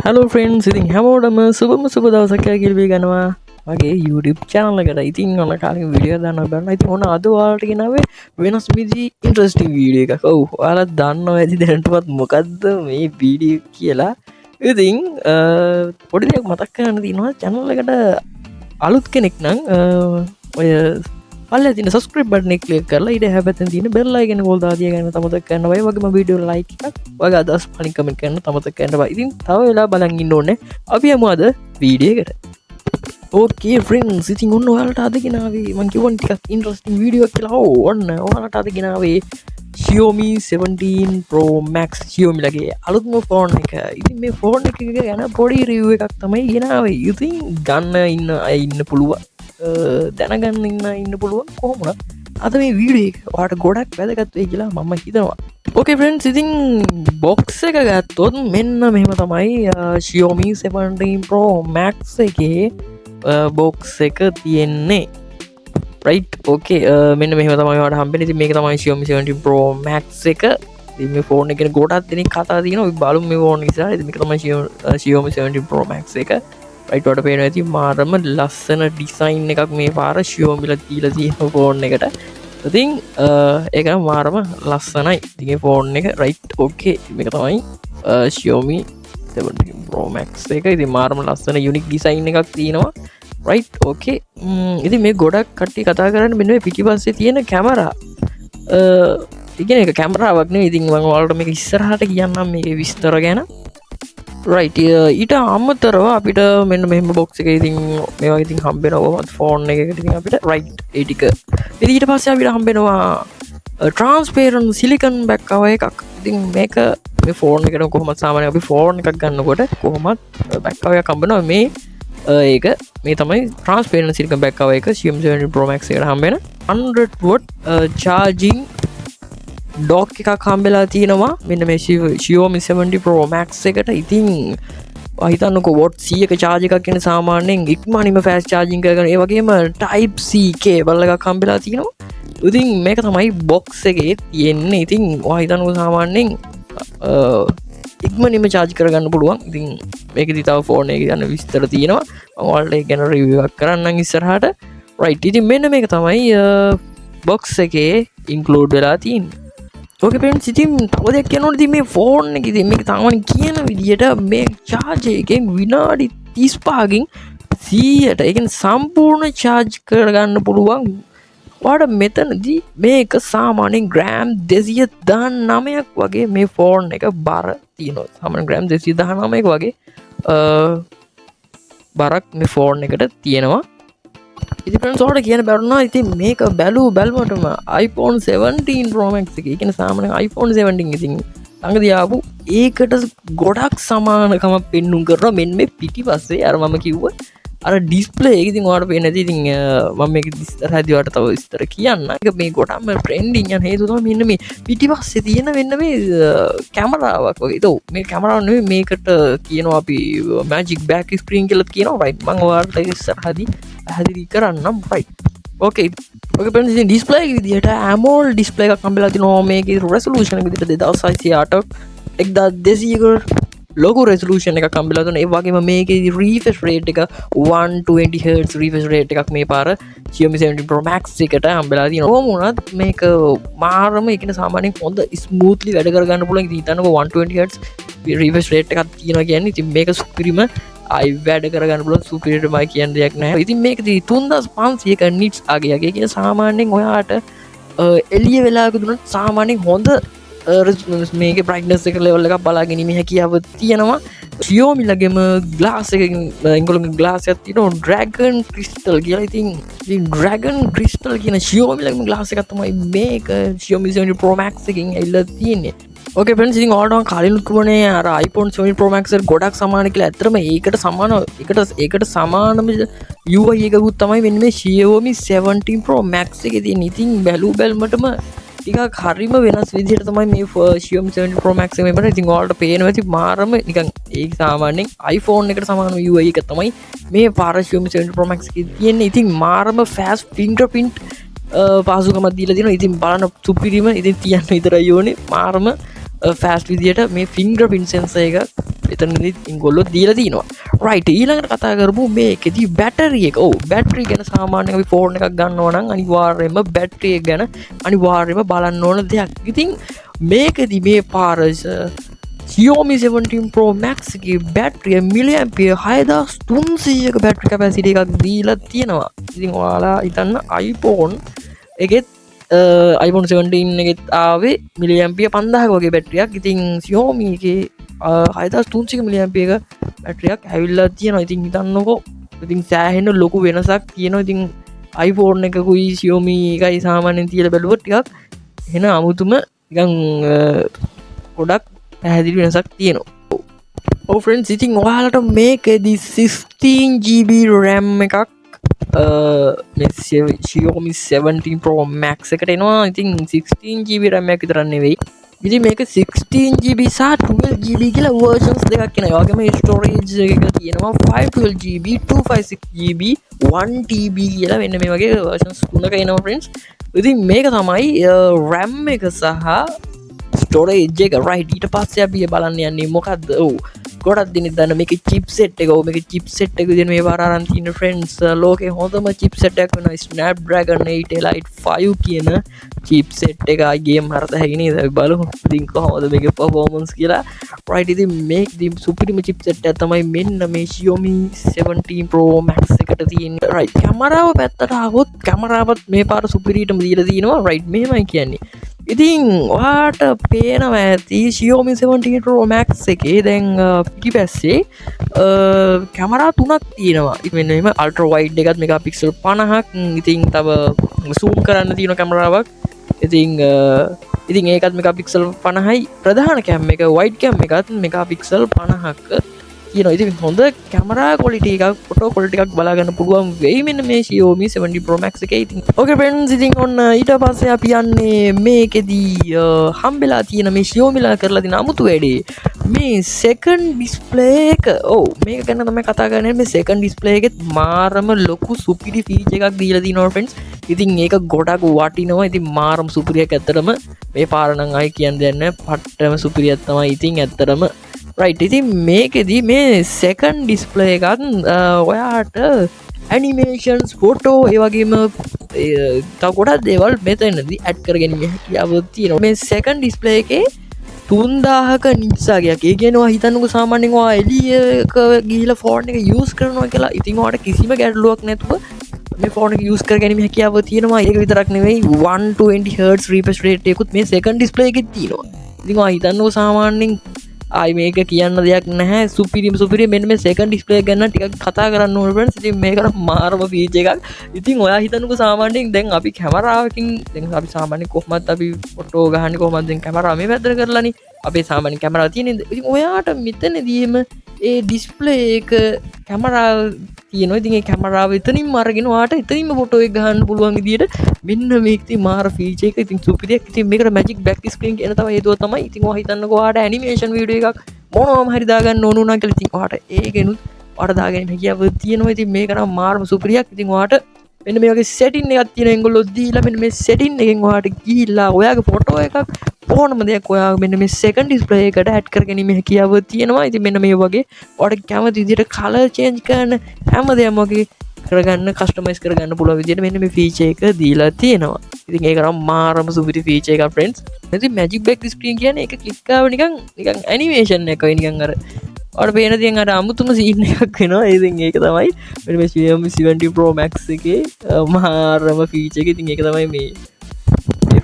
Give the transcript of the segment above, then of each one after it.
Hello friends, ඉතින් හැමෝටම සුබම සුබ දවසක් කියලා ගන්නවා මගේ YouTube channel එකට. ඉතින් ඔන්න කාලෙක වීඩියෝ දාන්න බලන්න. ඉතින් ඔන්න අද ඔයාලට ගෙනාවේ වෙනස් විදිහේ ඉන්ටරෙස්ටිං වීඩියෝ එකක්. ඔව්, ඔයාලා දන්නවා ඇති දැනටවත් මොකද්ද මේ වීඩියෝ කියලා. ඉතින් පොඩි දෙයක් මතක් කරන්න තියෙනවා. channel එකට අලුත් කෙනෙක් නම් ඔය පල්ලේ තියෙන subscribe button එක click කරලා ඊට හැබැයි තියෙන bell icon එක ඕල් දාලා තියාගන්න තමතක කරන්න බෑ. වගේම වීඩියෝ like එකක් වගේ අදහස් පලින් කමෙන්ට් කරන්න තමතක කරන්න බෑ. ඉතින් තව වෙලා බලන් ඉන්න ඕනේ. අපි යමු අද වීඩියෝ එකට. ඕකේ ෆ්‍රෙන්ඩ්ස්, ඉතින් ඔන්න ඔයාලට අද ගෙනාවේ මම කියවන ටිකක් ඉන්ටරෙස්ටිං වීඩියෝ එකක් කියලා. ඔන්න ඔයාලට අද ගෙනාවේ Xiaomi 17 Pro Max Xiaomi ලගේ අලුත්ම ෆෝන් එක. ඉතින් මේ ෆෝන් එක ගැන පොඩි රිව්යු එකක් තමයි ගෙනාවේ. ඉතින් ගන්න ඉන්න පුළුවන්, දැනගන්න ඉන්න පුළුවන්. කොහොමුණත් අද මේ වීඩියෝ එක ඔයාලට ගොඩක් වැදගත් වෙයි කියලා මම හිතනවා. ඕකේ ෆ්‍රෙන්ඩ්ස්, ඉතින් බොක්ස් එක ගත්තොත් මෙන්න මෙහෙම තමයි Xiaomi 17 Pro Max එකේ බොක්ස් එක තියෙන්නේ. රයිට්, ඕකේ, මෙන්න මෙහෙම තමයි ඔයාලට හම්බෙන්නේ. ඉතින් මේක තමයි Xiaomi 17 Pro Max එක. ඉතින් මේ ෆෝන් එක ගැන ගොඩක් දෙනෙක් කතා තියෙනවා. අපි බලමු මේ ෆෝන් එක ඉස්සරහට. ඉතින් මේක තමයි Xiaomi 17 Pro Max එක. රයිට්, ඔයාලට පේනවා ඇති මාරම ලස්සන ඩිසයින් එකක් මේ පාර Xiaomi ලා දීලා තියෙන ෆෝන් එකට. ඉතින් ඒක නම් මාරම ලස්සනයි. ඉතින් මේ ෆෝන් එක රයිට්, ඕකේ, මේක තමයි Xiaomi 17 Pro Max එක. ඉතින් මාරම ලස්සන යුනික් ඩිසයින් එකක් තියෙනවා. රයිට්, ඕකේ. ඉතින් මේ ගොඩක් කට්ටිය කතා කරන්නේ මෙන්න මේ පිටිපස්සේ තියෙන කැමරා. ඉතින් ඒක කැමරාවක් නෙවෙයි. ඉතින් මම ඔයාලට මේක ඉස්සරහට කියන්නම් මේකේ විස්තර ගැන. රයිට්, ඊට අමතරව අපිට මෙන්න මෙහෙම බොක්ස් එක ඉතින් මේ වගේ ඉතින් හම්බෙනවා ෆෝන් එකකට. ඉතින් අපිට රයිට් ඒ ටික. ඉතින් ඊට පස්සේ අපිට හම්බෙනවා transparent silicon back cover එකක්. ඉතින් මේක මේ ෆෝන් එකට කොහොමද සාමාන්‍ය අපි ෆෝන් එකක් ගන්නකොට කොහොමද back cover එකක් හම්බෙනවා. මේ ඒක මේ තමයි transparent silicon back cover එක Xiaomi 17 Pro Max එකට හම්බෙන 100W charging ඩොක් එකක් හම්බෙලා තියෙනවා මෙන්න මේ Xiaomi 70 Pro Max එකට. ඉතින් හිතන්නකෝ වොට් 100ක charge එකක් කියන සාමාන්‍යයෙන් ඉක්මනින්ම fast charging කරගෙන ඒ වගේම type C cable එකක් හම්බෙලා තියෙනවා. ඉතින් මේක තමයි box එකේ තියෙන්නේ. ඉතින් ඔයා හිතන්නකෝ සාමාන්‍යයෙන් ඉක්මනින්ම charge කරගන්න පුළුවන්. ඉතින් මේකෙදි තව ෆෝන් එකේ යන විස්තර තියෙනවා. මම ඔයාලට ඒක ගැන review එකක් කරන්නම් ඉස්සරහට. right, ඉතින් මෙන්න මේක තමයි box එකේ include වෙලා තියෙන්නේ. ඕකේ ෆ්‍රෙන්ඩ්ස්, ඉතින් තව දෙයක් කියනවනේ. ඉතින් මේ ෆෝන් එක ඉතින් මේක තාමනේ කියන විදියට මේ charge එකෙන් විනාඩි 35කින් 100ට ඒ කියන්නේ සම්පූර්ණ charge කරගන්න පුළුවන්. ඔයාලට මෙතනදී මේක සාමාන්‍යයෙන් ග්‍රෑම් 219ක් වගේ මේ ෆෝන් එක බර තියෙනවා. සාමාන්‍යයෙන් ග්‍රෑම් 219ක් වගේ බරක් මේ ෆෝන් එකට තියෙනවා. ඉතින් ෆ්‍රෙන්ඩ්ස්, ඔයාලට කියන්න බැරුණා. ඉතින් මේක බැලුවටම iPhone 17 Pro Max එක, ඒ කියන්නේ සාමාන්‍යයෙන් iPhone 17 ඉතින් ළඟදී ආපු ඒකට ගොඩක් සමානකමක් පෙන්නුම් කරනවා. මෙන්න මේ පිටිපස්සේ අර මම කිව්වා අර ඩිස්ප්ලේ එක. ඉතින් ඔයාලට පේන්නේ නැති. ඉතින් මම මේක ඉස්සරහදී ඔයාලට තව විස්තර කියන්න. ඒක මේ ගොඩක්ම ට්‍රෙන්ඩින් යන හේතුව තමයි මෙන්න මේ පිටිපස්සේ තියෙන මෙන්න මේ කැමරාවක් වගේ. ඒක මේ කැමරාව නෙවෙයි, මේකට කියනවා අපි magic back screen කියලා කියනවා. රයිට්, මම ඔයාලට ඉස්සරහදී පැහැදිලි කරන්නම්. රයිට්, ඕකේ. ඕකේ ෆ්‍රෙන්ඩ්ස්, ඉතින් ඩිස්ප්ලේ එක විදිහට AMOLED ඩිස්ප්ලේ එකක් හම්බෙලා තිනවා. මේකේ රෙසලූෂන් එක විදිහට 2608ක් 1200 ලොකු රෙසලූෂන් එකක් හම්බෙලා තියෙනවා. ඒ වගේම මේකේ රීෆ්‍රෙෂ් රේට් එක 120Hz රීෆ්‍රෙෂ් රේට් එකක් මේ පාර Xiaomi 17 Pro Max එකට හම්බෙලා තියෙනවා. කොහොම වුණත් මේක මාරම ඒ කියන්නේ සාමාන්‍යයෙන් හොඳ ස්මූත්ලි වැඩ කරගන්න පුළුවන්. ඉතින් හිතන්නකෝ 120Hz රීෆ්‍රෙෂ් රේට් එකක් තියෙනවා කියන්නේ ඉතින් මේක සුපිරිම අයි වැඩ කරගන්න පුළුවන්. සුපිරියර්මයි කියන දෙයක් නැහැ. ඉතින් මේකදී 3500ක නිට්ස් අගයගේ කියන සාමාන්‍යයෙන් ඔයාට එළිය වෙලාවක දුන්නොත් සාමාන්‍යයෙන් හොඳ මේක බ්‍රයිට්නස් එක ලෙවල් එකක් බලා ගැනීම හැකියාව තියෙනවා. Xiaomi ලගේම ග්ලාස් එකකින් ඒගොල්ලෝගේ ග්ලාස් එකක් තියෙනවා Dragon Crystal කියලා. ඉතින් Dragon Crystal කියන Xiaomi ලගේම ග්ලාස් එකක් තමයි මේක Xiaomi 17 Pro Max එකකින් ඇවිල්ලා තියෙන්නේ. ඕකේ ෆ්‍රෙන්ඩ්ස්, ඉතින් ඔයාලට කලිනුත් කිව්වනේ අර iPhone 17 Pro Max එකට ගොඩක් සමාන කියලා. ඇත්තටම ඒකට සමානම UI එකකුත් තමයි මෙන්න මේ Xiaomi 17 Pro Max එකේ තියෙන්නේ. ඉතින් බැලුවටම ටිකක් හරිම වෙනස් විදිහට තමයි මේ Xiaomi 17 Pro Max එක මෙතන. ඉතින් ඔයාලට පේනවා ඇති මාරම නිකන් ඒ සාමාන්‍යයෙන් iPhone එකට සමාන UI එක තමයි මේ පාර Xiaomi 17 Pro Max එකේ තියෙන්නේ. ඉතින් මාරම fast fingerprint පාසුකමක් දීලා තියෙනවා. ඉතින් බලන්න සුපිරිම ඉතින් තියන්න විතරයි ඕනේ. මාරම ෆෑස්ට් විදියට මේ ෆිංගර්ප්‍රින්ට් සෙන්සර් එක එතනදි ඉංගොල්ලෝ දීලා තිනවා. රයිට්, ඊළඟට කතා කරමු මේකෙදි බැටරි එක. ඔව්, බැටරි ගැන සාමාන්‍යයෙන් අපි ෆෝන් එකක් ගන්නවා නම් අනිවාර්යයෙන්ම බැටරි එක ගැන අනිවාර්යයෙන්ම බලන්න ඕන දෙයක්. ඉතින් මේකෙදි මේ පාර Xiaomi 17 Pro Max එකේ බැටරිය මිලිඇම්පියර් 6300ක බැටරි කැපැසිටි එකක් දීලා තියෙනවා. ඉතින් ඔයාලා හිතන්න iPhone එකෙත් iPhone 17 එකෙත් ආවේ මිලිඇම්පියර් 5000ක වගේ බැටරියක්. ඉතින් Xiaomi එකේ 6300ක මිලිඇම්පියර් එක බැටරියක් ඇවිල්ලා තියෙනවා. ඉතින් හිතන්නකෝ, ඉතින් සෑහෙන ලොකු වෙනසක් තියෙනවා. ඉතින් iPhone එකකුයි Xiaomi එකයි සාමාන්‍යයෙන් තියලා බැලුවොත් ටිකක් එන අමුතුම නිකන් ගොඩක් පැහැදිලි වෙනසක් තියෙනවා. ඔව් ෆ්‍රෙන්ඩ්ස්, ඉතින් ඔයාලට මේකෙදි 16GB RAM එකක් Xiaomi 17 Pro Max එකට එනවා. ඉතින් 16GB RAM එකක් විතරක් නෙවෙයි. ඉතින් මේක 16GB සහ 12GB කියලා versions දෙකක් එනවා. ඒ වගේම storage එක තියෙනවා 512GB, 256GB, 1TB කියලා මෙන්න මේ වගේ versions තුනක එනවා ෆ්‍රෙන්ඩ්ස්. ඉතින් මේක තමයි RAM එක සහ ස්ටෝරේජ් එක. රයිට්, ඊට පස්සේ අපි බලන්න යන්නේ මොකද්ද? ඔව්, ගොඩක් දෙනෙක් දන්න මේක චිප්සෙට් එක. ඔව්, මේක චිප්සෙට් එක විදිහට මේ පාර අරන් තියෙන ෆ්‍රෙන්ඩ්ස්, ලෝකේ හොඳම චිප්සෙට් එකක් වෙනවා Snapdragon 8 Elite 5 කියන චිප්සෙට් එක. ගේම් හරත හැකි නේද? අපි බලමු ඉතින් කොහොමද මේකේ performance කියලා. රයිට්, ඉතින් මේකදී සුපිරිම චිප්සෙට් එක තමයි මෙන්න මේ Xiaomi 17 Pro Max එකට තියෙන්නේ. රයිට්, කැමරාව පැත්තට ආවොත් කැමරාවත් මේ පාර සුපිරිටම දීලා තියෙනවා. රයිට්, මෙහෙමයි කියන්නේ. ඉතින් ඔයාට පේනවා ඇති Xiaomi 17 Pro Max එකේ දැන් පිටිපස්සේ කැමරා තුනක් තියෙනවා. මෙන්න මෙහෙම අල්ට්‍රා වයිඩ් එකත් මෙගාපික්සල් 50ක්. ඉතින් තව zoom කරන්න තියෙන කැමරාවක්. ඉතින් ඒකත් මෙගාපික්සල් 50යි. ප්‍රධාන කැම් එක වයිඩ් කැම් එකත් මෙගාපික්සල් 50ක් කියනවා. ඉතින් හොඳ කැමරා ක්වොලිටි එකක්, ෆොටෝ ක්වොලිටි එකක් බලා ගන්න පුළුවන් වෙයි මෙන්න මේ Xiaomi 17 Pro Max එකේ. ඉතින් ඕකේ ෆ්‍රෙන්ඩ්ස්, ඉතින් ඔන්න ඊට පස්සේ අපි යන්නේ මේකෙදී හම්බෙලා තියෙන මේ Xiaomi ලා කරලා තියෙන අමුතු වැඩේ මේ second display එක. ඔව්, මේක ගැන තමයි කතා කරන්නේ. මේ second display එකෙත් මාරම ලොකු සුපිරි ෆීචර් එකක් දීලා තිනවා ෆ්‍රෙන්ඩ්ස්. ඉතින් ඒක ගොඩක් වටිනවා. ඉතින් මාරම සුපිරියක් ඇත්තටම මේ පාර නම් ආයි කියන්න දෙයක් නැහැ. පට්ටම සුපිරියක් තමයි. ඉතින් ඇත්තටම රයිට්, ඉතින් මේකෙදී මේ second display එකත් ඔයාට animations, photo ඒ වගේම තව ගොඩක් දේවල් මෙතනදී ඇඩ් කරගැනීමේ හැකියාව තියෙනවා. මේ second display එකේ 3000ක නිසාගයක්. ඒ කියන්නේ ඔයා හිතන්නකෝ සාමාන්‍යයෙන් ඔයා එළියක ගිහිලා ෆෝන් එක use කරනවා කියලා. ඉතින් ඔයාට කිසිම ගැටලුවක් නැතුව මේ ෆෝන් එක use කරගැනීමේ හැකියාව තියෙනවා. ඒක විතරක් නෙවෙයි 120 Hz refresh rate එකකුත් මේ second display එකේ තියෙනවා. ඉතින් ඔයා හිතන්නකෝ සාමාන්‍යයෙන් ආයි මේක කියන්න දෙයක් නැහැ. සුපිරි මෙන්න මේ second display එක ගැන ටිකක් කතා කරන්න ඕනේ friends. ඉතින් මේකට මාරම feature එකක්. ඉතින් ඔයා හිතන්නකෝ සාමාන්‍යයෙන් දැන් අපි කැමරාවකින් දැන් අපි සාමාන්‍යයෙන් කොහොමද අපි ෆොටෝ ගහන්නේ කොහොමද දැන් කැමරාව මේ පැත්තට කරලානේ අපේ සාමාන්‍ය කැමරාව තියෙන්නේ. ඉතින් ඔයාට මෙතනදීම ඒ display එක කැමරාව තියෙනවා. ඉතින් ඒ කැමරාව එතනින්ම අරගෙන ඔයාට එතනින්ම ෆොටෝ එක ගන්න පුළුවන් විදියට මෙන්න මේක ඉතින් මාර feature එක. ඉතින් සුපිරියක්. ඉතින් මේකට magic back screen කියන තව හේතුව තමයි. ඉතින් ඔයා හිතන්නකෝ ඔයාට animation video එකක් මොනවම හරි දාගන්න ඕන වුණා කියලා. ඉතින් ඔයාට ඒකෙනුත් ඔයාට දාගෙන හැකියාව තියෙනවා. ඉතින් මේක නම් මාරම සුපිරියක්. ඉතින් ඔයාට මෙන්න මේ වගේ setting එකක් තියෙනවා. ඒගොල්ලෝ දීලා මෙන්න මේ setting එකෙන් ඔයාට ගිහිල්ලා ඔයාගේ ෆොටෝ එකක් ඕනම දෙයක් ඔයා මෙන්න මේ second display එකට ඇඩ් කරගැනීමේ හැකියාව තියෙනවා. ඉතින් මෙන්න මේ වගේ ඔයාට කැමති විදිහට color change කරන්න හැමදේම වගේ කරගන්න කස්ටමයිස් කරගන්න පුළුවන් විදිහට මෙන්න මේ feature එක දීලා තියෙනවා. ඉතින් ඒක නම් මාරම සුපිරි feature එකක් friends. ඉතින් magic back screen කියන්නේ ඒක ක්ලික් කරාම නිකන් animation එකක් වෙයි නිකන් අර ඔයාලට පේන තියන් අර අමුතුම scene එකක් වෙනවා. ඉතින් ඒක තමයි මෙන්න මේ Xiaomi 17 Pro Max එකේ මාරම feature එක. ඉතින් ඒක තමයි මේ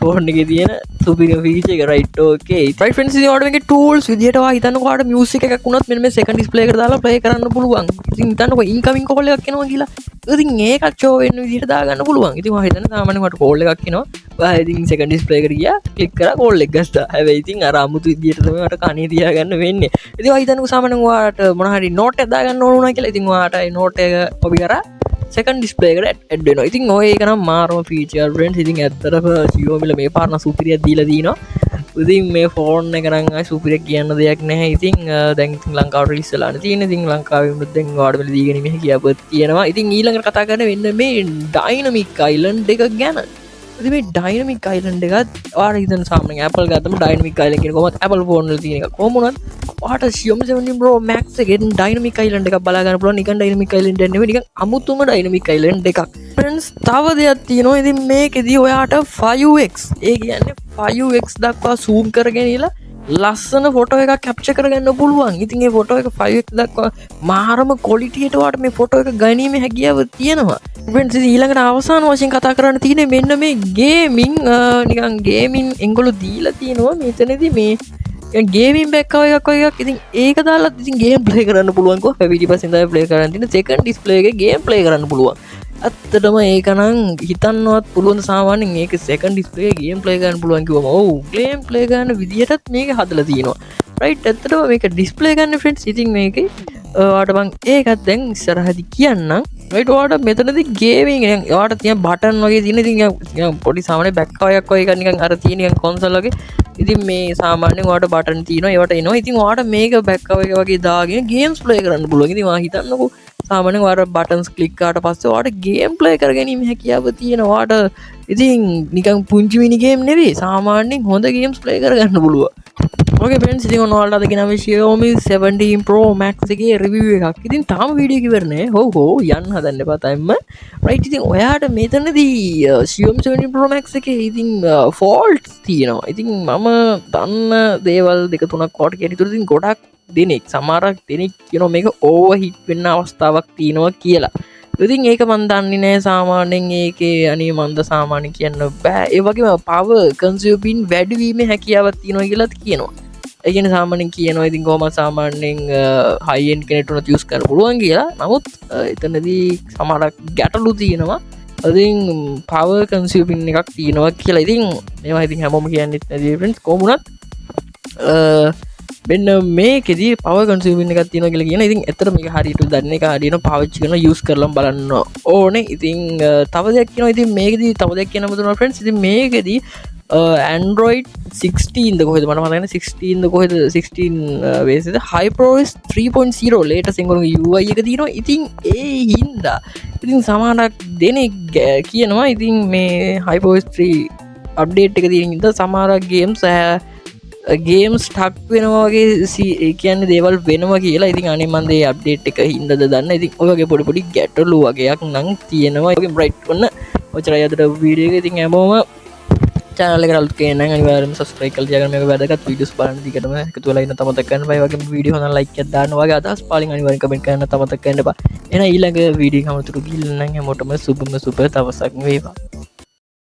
ෆෝන් එකේ තියෙන සුපිරිම feature එක. right, okay right friends, ඉතින් ඔයාලට මේකේ tools විදිහට ඔයා හිතන්නකෝ ඔයාලට music එකක් වුණත් මෙන්න මේ second display එකට දාලා play කරන්න පුළුවන්. ඉතින් හිතන්නකෝ incoming call එකක් එනවා කියලා. ඉතින් ඒකත් show වෙන්න විදිහට දාගන්න පුළුවන්. ඉතින් ඔයා හිතන්න සාමාන්‍යයෙන් ඔයාලට call එකක් එනවා. ඔයා ඉතින් second display එකට ගියා, click කරා call එක ගත්තා. හැබැයි ඉතින් අර අමුතු විදිහට තමයි ඔයාලට කණේ තියාගන්න වෙන්නේ. ඉතින් ඔයා හිතන්නකෝ සාමාන්‍යයෙන් ඔයාලට මොන හරි note එකක් දාගන්න ඕන වුණා කියලා. ඉතින් ඔයාට ඒ note එක copy කරා second display එකට add වෙනවා. ඉතින් ඔය ඒක නම් මාරම feature friends. ඉතින් ඇත්තටම Xiaomi මේ පාරන සුපිරියක් දීලා දිනවා. ඉතින් මේ ෆෝන් එක නම් ආයි සුපිරියක් කියන්න දෙයක් නැහැ. ඉතින් දැන් ඉතින් ලංකාවට ඉස්සලානේ තියෙන්නේ. ඉතින් ලංකාවේ වුණත් දැන් ඔයාලට මෙල දීගෙන මේ කියාපත් තියෙනවා. ඉතින් ඊළඟට කතා කරන්න වෙන්න මේ dynamic island එක ගැන. ඉතින් මේ ඩයිනමික් අයිලන්ඩ් එකත් ඔයාලා හිතන සාමාන්‍යයෙන් Apple ගත්තම ඩයිනමික් අයිලන්ඩ් කියන කොහොමද Apple ෆෝන් වල තියෙන එක කොහොම වුණත් ඔයාට Xiaomi 17 Pro Max එකෙන් ඩයිනමික් අයිලන්ඩ් එකක් බලා ගන්න පුළුවන්. නිකන් ඩයිනමික් අයිලන්ඩ් එක නෙවෙයි නිකන් අමුතුම ඩයිනමික් අයිලන්ඩ් එකක්. ෆ්‍රෙන්ඩ්ස් තව දෙයක් තියෙනවා. ඉතින් මේකෙදී ඔයාට 5x ඒ කියන්නේ 5x දක්වා zoom කරගෙන ඉලා ලස්සන ෆොටෝ එකක් කැප්චර් කරගන්න පුළුවන්. ඉතින් මේ ෆොටෝ එක 5x දක්වා මාරම ක්වොලිටියට වාට මේ ෆොටෝ එක ගැනීමේ හැකියාව තියෙනවා. ෆ්‍රෙන්ඩ්ස් ඉතින් ඊළඟට අවසාන වශයෙන් කතා කරන්න තියෙන්නේ මෙන්න මේ ගේමින් නිකන් ගේමින් එංගොල්ලෝ දීලා තියෙනවා මෙතනදී මේ ගේමින් බෑක්කව එකක් වගේ එකක්. ඉතින් ඒක දාලා ඉතින් ගේම් ප්ලේ කරන්න පුළුවන් කො පිටිපස්සෙන් තමයි ප්ලේ කරන්න තියෙන සෙකන්ඩ් ඩිස්ප්ලේ එකේ ගේම් ප්ලේ කරන්න පුළුවන්. ඇත්තටම ඒක නම් හිතන්නවත් පුළුවන් සාමාන්‍යයෙන් මේක සෙකන්ඩ් ඩිස්ප්ලේ එකේ ගේම් ප්ලේ කරන්න පුළුවන් කිව්වම ඔව් ගේම් ප්ලේ කරන විදියටත් මේක හදලා තියෙනවා. රයිට් ඇත්තටම මේක ඩිස්ප්ලේ ගන්න ෆ්‍රෙන්ඩ්ස්. ඉතින් මේකේ ඔයාට මං ඒකත් දැන් ඉස්සරහදී කියන්නම්. රයිට් ඔයාට මෙතනදී ගේමින් ඔයාට තියෙන බටන් වගේ තියෙන ඉතින් නිකන් පොඩි සාමාන්‍ය බෑක් කවයක් වගේ එකක් නිකන් අර තියෙන නිකන් කොන්සෝල් වගේ. ඉතින් මේ සාමාන්‍යයෙන් ඔයාට බටන් තියෙනවා ඒවට එනවා. ඉතින් ඔයාට මේක බෑක් කව එක වගේ දාගෙන ගේම්ස් ප්ලේ කරන්න පුළුවන්. ඉතින් ඔයා හිතන්නකෝ සාමාන්‍යයෙන් ඔයාට බටන්ස් ක්ලික් කරාට පස්සේ ඔයාට ගේම් ප්ලේ කරගැනීම හැකියාව තියෙනවා. ඔයාට ඉතින් නිකන් පුංචි මිනි ගේම් නෙවෙයි සාමාන්‍යයෙන් හොඳ ගේම්ස් ප්ලේ කරගන්න පුළුවන්. ඕකේ ෆ්‍රෙන්ඩ්ස් ඉතින් ඔයාලට අද ගෙනාවේ Xiaomi 17 Pro Max එකේ රිවිව් එකක්. ඉතින් තාම වීඩියෝ එක ඉවර නෑ. හෝ යන්න හදන්න එපා තාම. රයිට් ඉතින් ඔයාට මෙතනදී Xiaomi 17 Pro Max එකේ ඉතින් ෆෝල්ට්ස් තියෙනවා. ඉතින් මම දන්න දේවල් දෙක තුනක් ඔයාලට කියන ඉතින් ගොඩක් දෙනෙක් සමහරක් දෙනෙක් කියනවා මේක ඕවර්හිට් වෙන්න අවස්ථාවක් තියෙනවා කියලා. ඉතින් ඒක මන් දන්නේ නෑ සාමාන්‍යයෙන් ඒකේ අනේ මන්ද සාමාන්‍ය කියන්න බෑ. ඒ වගේම power consuming වැඩි වීමේ හැකියාවක් තියෙනවා කියලාත් කියනවා. ඒ කියන්නේ සාමාන්‍යයෙන් කියනවා ඉතින් කොහොමද සාමාන්‍යයෙන් high end කෙනෙක්ට උනත් use කරන්න පුළුවන් කියලා. නමුත් එතනදී සමහරක් ගැටලු තියෙනවා. ඉතින් power consuming එකක් තියෙනවා කියලා. ඉතින් මේවා ඉතින් හැමෝම කියන්නෙත් නැති friends කොහොම වුණත් මෙන්න මේකෙදී power consuming එකක් තියෙනවා කියලා කියන. ඉතින් ඇත්තට මේක හරියට දන්න එක හරියට පාවිච්චි කරන use කරලා බලන්න ඕනේ. ඉතින් තව දෙයක් කියනවා. ඉතින් මේකෙදී තව දෙයක් කියන්න බුදුනා friends. ඉතින් මේකෙදී Android 16 ද කොහෙද මට මතක නැහැ 16 ද කොහෙද 16 වේසද HyperOS 3.0 latest එංගොල්ලෝගේ UI එක තියෙනවා. ඉතින් ඒ හින්දා ඉතින් සමහරක් දෙනෙක් කියනවා ඉතින් මේ HyperOS 3 අප්ඩේට් එක තියෙන හින්දා සමහරක් ගේම්ස් ටක් වෙනවා වගේ කියන්නේ දේවල් වෙනවා කියලා. ඉතින් අනේ මන් දේ අප්ඩේට් එක හින්දාද දන්න. ඉතින් ඔය වගේ පොඩි පොඩි ගැටලු වගේක් නම් තියෙනවා. ඒකෙන් බ්‍රයිට් ඔන්න ඔච්චරයි අදට වීඩියෝ එක. ඉතින් හැමෝම channel එකට අලුත් කෙනෙක් නම් අනිවාර්යයෙන්ම subscribe කරලා තියාගන්න. මේක වැදගත් වීඩියෝස් බලන්න දිගටම එකතු වෙලා ඉන්න තමතක් ගන්න. බයි වගේම වීඩියෝ හොඳ like එකක් දාන්න වගේ අදහස් පාලින් අනිවාර්යෙන් කමෙන්ට් කරන්න තමතක් ගන්න එපා. එහෙනම් ඊළඟ වීඩියෝ එක අමතක ගිහින් නම් හැමෝටම සුබම සුබ දවසක් වේවා.